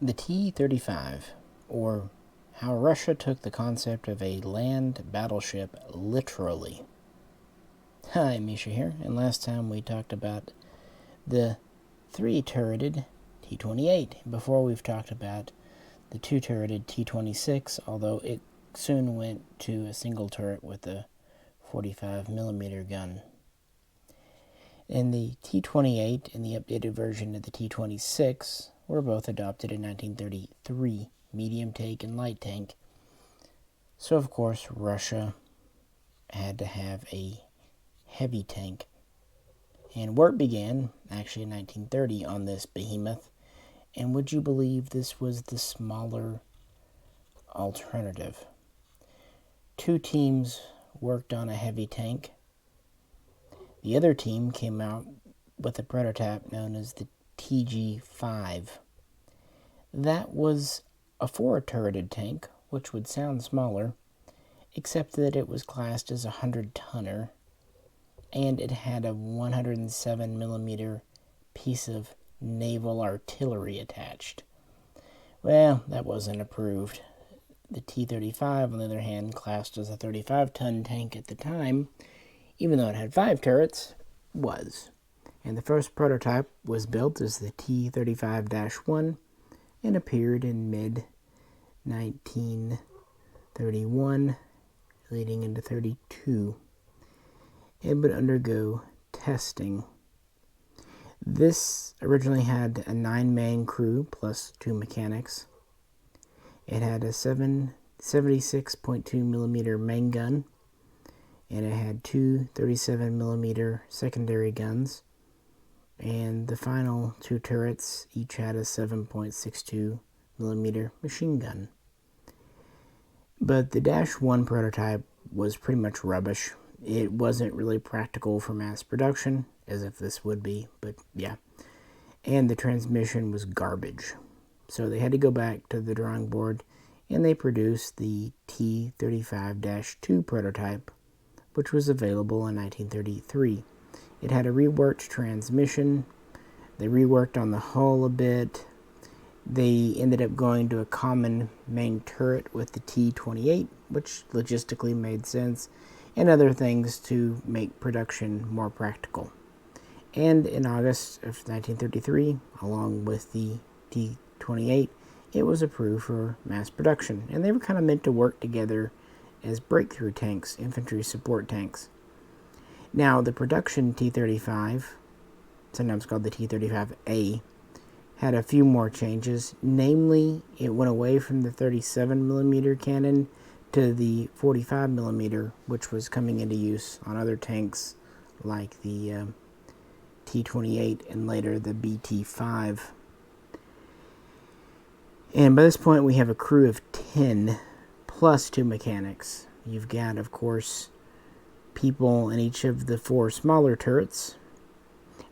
The T-35, or how Russia took the concept of a land battleship literally. Hi, Misha here, and last time we talked about the three-turreted T-28. Before we've talked about the two-turreted T-26, although it soon went to a single turret with a 45mm gun. And the T-28 and the updated version of the T-26 were both adopted in 1933, medium tank and light tank. So of course Russia had to have a heavy tank. And work began actually in 1930 on this behemoth. And would you believe this was the smaller alternative? Two teams worked on a heavy tank. The other team came out with a prototype known as the TG5. That was a four-turreted tank, which would sound smaller, except that it was classed as a 100-tonner, and it had a 107mm piece of naval artillery attached. Well, that wasn't approved. The T-35, on the other hand, classed as a 35-ton tank at the time, even though it had 5 turrets, was. And the first prototype was built as the T-35-1 and appeared in mid-1931, leading into 32. It would undergo testing. This originally had a 9-man crew plus 2 mechanics. It had a 76.2mm main gun, and it had two 37mm secondary guns, and the final 2 turrets each had a 7.62mm machine gun. But the -1 prototype was pretty much rubbish. It wasn't really practical for mass production, as if this would be, but yeah. And the transmission was garbage. So they had to go back to the drawing board, and they produced the T-35-2 prototype, which was available in 1933. It had a reworked transmission. They reworked on the hull a bit. They ended up going to a common main turret with the T-28, which logistically made sense, and other things to make production more practical. And in August of 1933, along with the T-28, it was approved for mass production, and they were kind of meant to work together as breakthrough tanks, infantry support tanks. Now, the production T-35, sometimes called the T-35A, had a few more changes. Namely, it went away from the 37mm cannon to the 45mm, which was coming into use on other tanks like the T-28 and later the BT-5. And by this point, we have a crew of 10 plus 2 mechanics. You've got, of course, people in each of the 4 smaller turrets,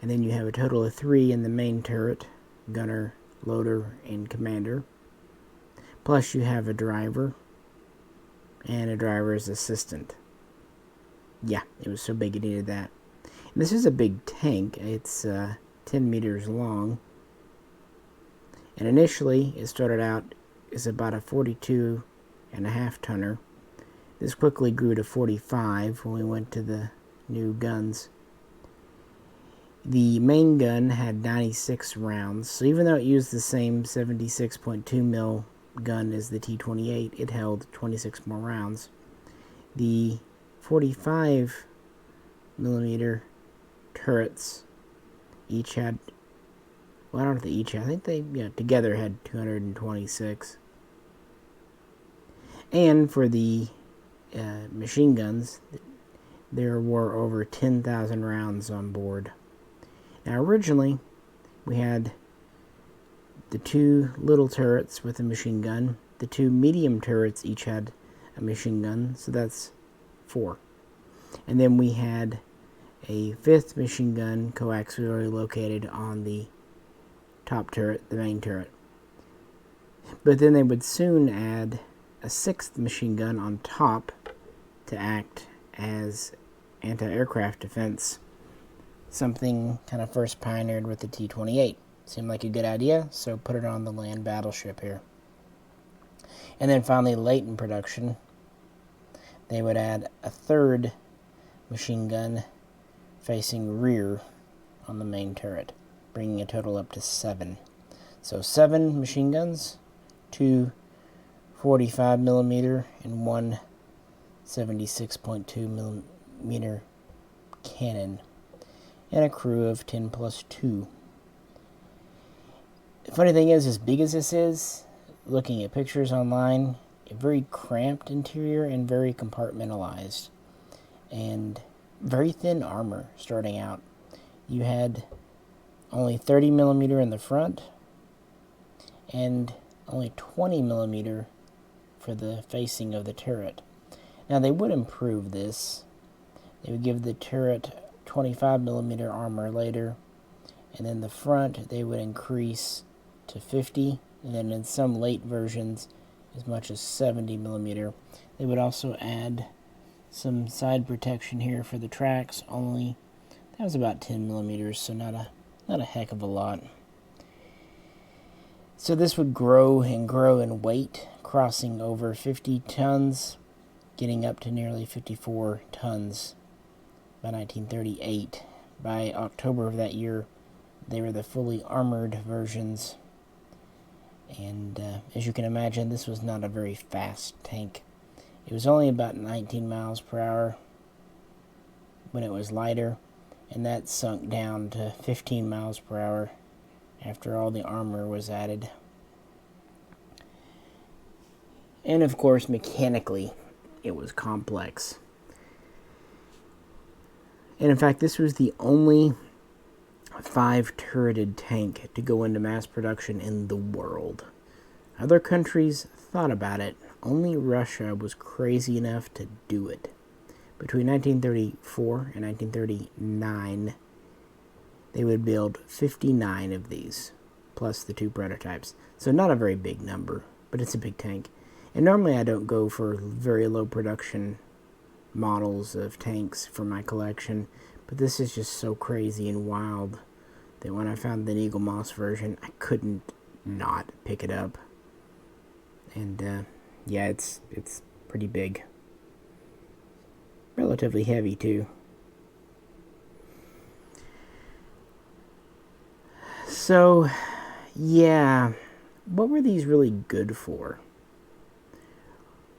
and then you have a total of 3 in the main turret: gunner, loader, and commander. Plus you have a driver and a driver's assistant. Yeah, it was so big it needed that. And this is a big tank. It's 10 meters long. And initially, it started out as about a 42.5-tonner. This quickly grew to 45 when we went to the new guns. The main gun had 96 rounds, so even though it used the same 76.2mm gun as the T-28, it held 26 more rounds. The 45mm turrets each had, well, I don't know if they each had, I think they together had 226. And for the machine guns, there were over 10,000 rounds on board. Now, originally, we had the 2 little turrets with a machine gun. The 2 medium turrets each had a machine gun, so that's 4. And then we had a 5th machine gun coaxially located on the top turret, the main turret. But then they would soon add a 6th machine gun on top to act as anti-aircraft defense, something kind of first pioneered with the T-28. Seemed like a good idea, so put it on the land battleship here. And then finally, late in production, they would add a third machine gun facing rear on the main turret, bringing a total up to 7. So 7 machine guns, 2 45 millimeter and 1 76.2 millimeter cannon, and a crew of 10 plus 2. The funny thing is, as big as this is, looking at pictures online, a very cramped interior and very compartmentalized, and very thin armor starting out. You had only 30 millimeter in the front and only 20 millimeter for the facing of the turret. Now they would improve this. They would give the turret 25 millimeter armor later, and then the front they would increase to 50, and then in some late versions as much as 70 millimeter. They would also add some side protection here for the tracks, only that was about 10 millimeters, so not a heck of a lot. So this would grow and grow in weight, crossing over 50 tons, getting up to nearly 54 tons by 1938. By October of that year, they were the fully armored versions. And as you can imagine, this was not a very fast tank. It was only about 19 miles per hour when it was lighter, and that sunk down to 15 miles per hour after all the armor was added. And of course, mechanically, it was complex. And in fact, this was the only 5-turreted tank to go into mass production in the world. Other countries thought about it. Only Russia was crazy enough to do it. Between 1934 and 1939, they would build 59 of these, plus the 2 prototypes. So not a very big number, but it's a big tank. And normally I don't go for very low production models of tanks for my collection, but this is just so crazy and wild that when I found the Eagle Moss version, I couldn't not pick it up. And yeah, it's pretty big. Relatively heavy too. So, yeah, what were these really good for?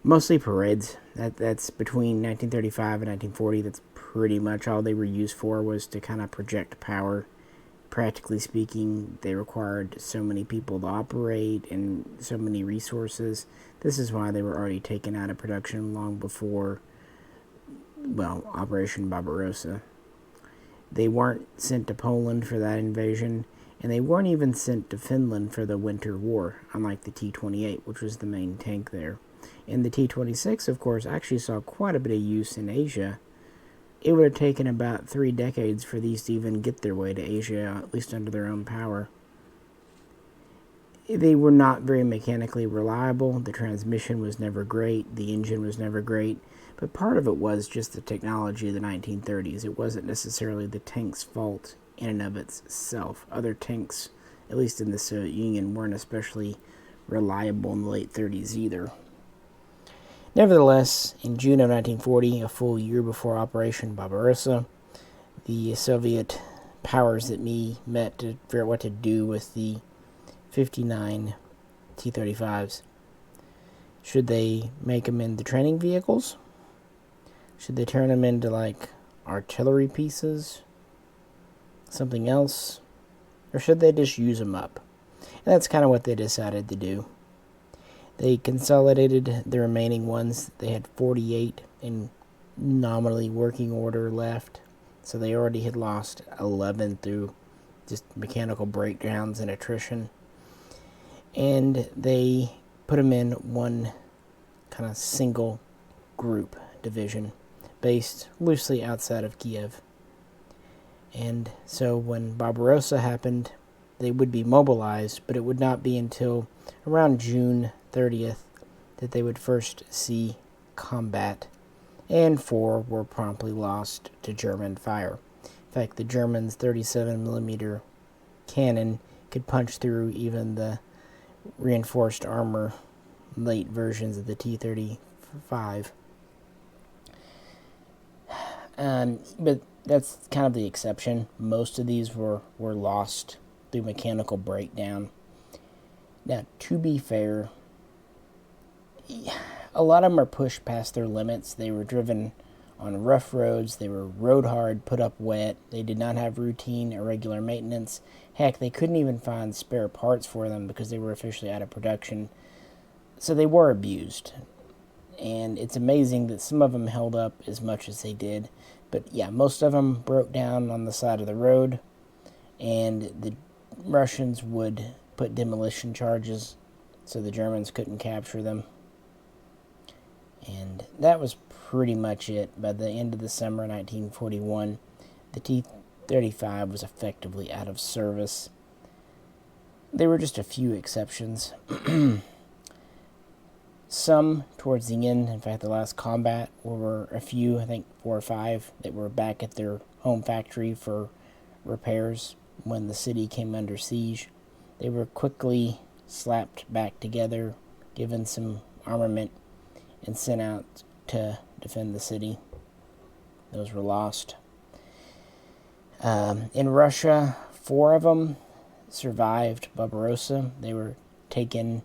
Mostly parades. That's between 1935 and 1940. That's pretty much all they were used for, was to kind of project power. Practically speaking, they required so many people to operate and so many resources. This is why they were already taken out of production long before, well, Operation Barbarossa. They weren't sent to Poland for that invasion, and they weren't even sent to Finland for the Winter War, unlike the T-28, which was the main tank there. And the T-26, of course, actually saw quite a bit of use in Asia. It would have taken about 3 decades for these to even get their way to Asia, at least under their own power. They were not very mechanically reliable. The transmission was never great. The engine was never great. But part of it was just the technology of the 1930s. It wasn't necessarily the tank's fault in and of itself. Other tanks, at least in the Soviet Union, weren't especially reliable in the late 30s either. Nevertheless, in June of 1940, a full year before Operation Barbarossa, the Soviet powers that met to figure out what to do with the 59 T-35s. Should they make them into training vehicles? Should they turn them into, like, artillery pieces? Something else? Or should they just use them up? And that's kind of what they decided to do. They consolidated the remaining ones. They had 48 in nominally working order left. So they already had lost 11 through just mechanical breakdowns and attrition. And they put them in one kind of single group division based loosely outside of Kiev. And so when Barbarossa happened, they would be mobilized, but it would not be until around June 30th that they would first see combat, and 4 were promptly lost to German fire. In fact, the Germans' 37mm cannon could punch through even the reinforced armor late versions of the T-35. But that's kind of the exception. Most of these were lost through mechanical breakdown. Now, to be fair, a lot of them are pushed past their limits. They were driven on rough roads. They were rode hard, put up wet. They did not have routine or regular maintenance. Heck, they couldn't even find spare parts for them because they were officially out of production. So they were abused. And it's amazing that some of them held up as much as they did. But yeah, most of them broke down on the side of the road. And the Russians would put demolition charges so the Germans couldn't capture them. And that was pretty much it. By the end of the summer 1941, the T-35 was effectively out of service. There were just a few exceptions. Some towards the end, in fact the last combat, were a few, I think 4 or 5, that were back at their home factory for repairs when the city came under siege. They were quickly slapped back together, given some armament, and sent out to defend the city. Those were lost. In Russia, 4 of them survived Barbarossa. They were taken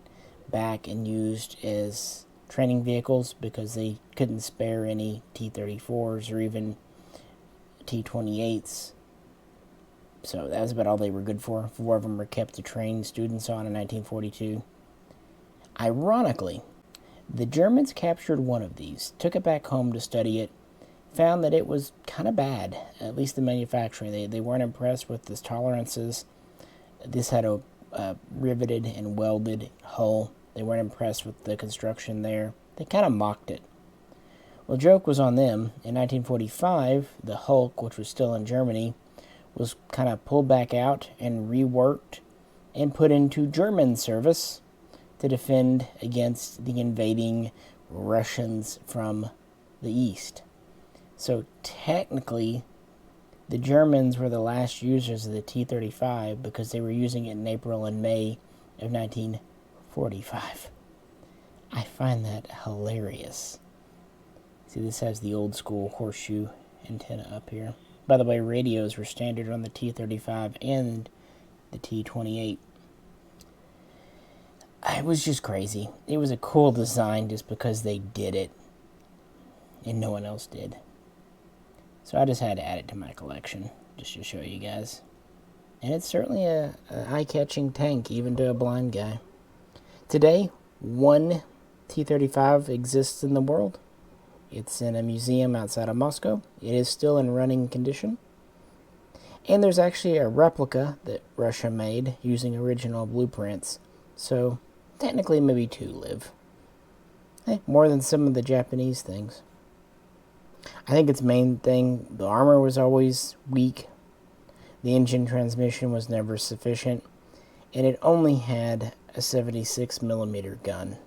back and used as training vehicles because they couldn't spare any T-34s or even T-28s. So that was about all they were good for. 4 of them were kept to train students on in 1942. Ironically, the Germans captured one of these, took it back home to study it, found that it was kind of bad, at least the manufacturing. They weren't impressed with the tolerances. This had a riveted and welded hull. They weren't impressed with the construction there. They kind of mocked it. Well, joke was on them. In 1945, the Hulk, which was still in Germany, was kind of pulled back out and reworked and put into German service to defend against the invading Russians from the east. So technically, the Germans were the last users of the T-35 because they were using it in April and May of 1945. I find that hilarious. See, this has the old school horseshoe antenna up here. By the way, radios were standard on the T-35 and the T-28. It was just crazy. It was a cool design just because they did it and no one else did. So I just had to add it to my collection just to show you guys. And it's certainly a eye-catching tank, even to a blind guy. Today, 1 T-35 exists in the world. It's in a museum outside of Moscow. It is still in running condition. And there's actually a replica that Russia made using original blueprints. So, technically maybe 2 live. More than some of the Japanese things. I think its main thing, the armor was always weak. The engine transmission was never sufficient. And it only had a 76mm gun.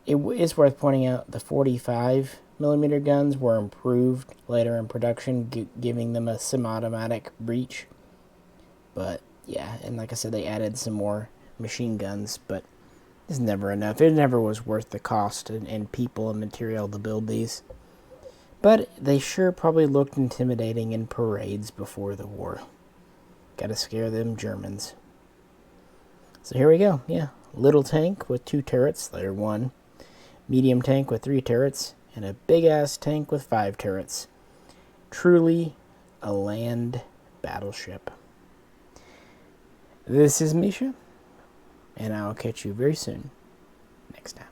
It is worth pointing out the 45mm guns were improved later in production, giving them a semi-automatic breech. But yeah, and like I said, they added some more machine guns, but it's never enough. It never was worth the cost and people and material to build these. But they sure probably looked intimidating in parades before the war. Gotta scare them Germans. So here we go, yeah. Little tank with 2 turrets, layer 1. Medium tank with 3 turrets, and a big-ass tank with 5 turrets. Truly a land battleship. This is Misha, and I'll catch you very soon next time.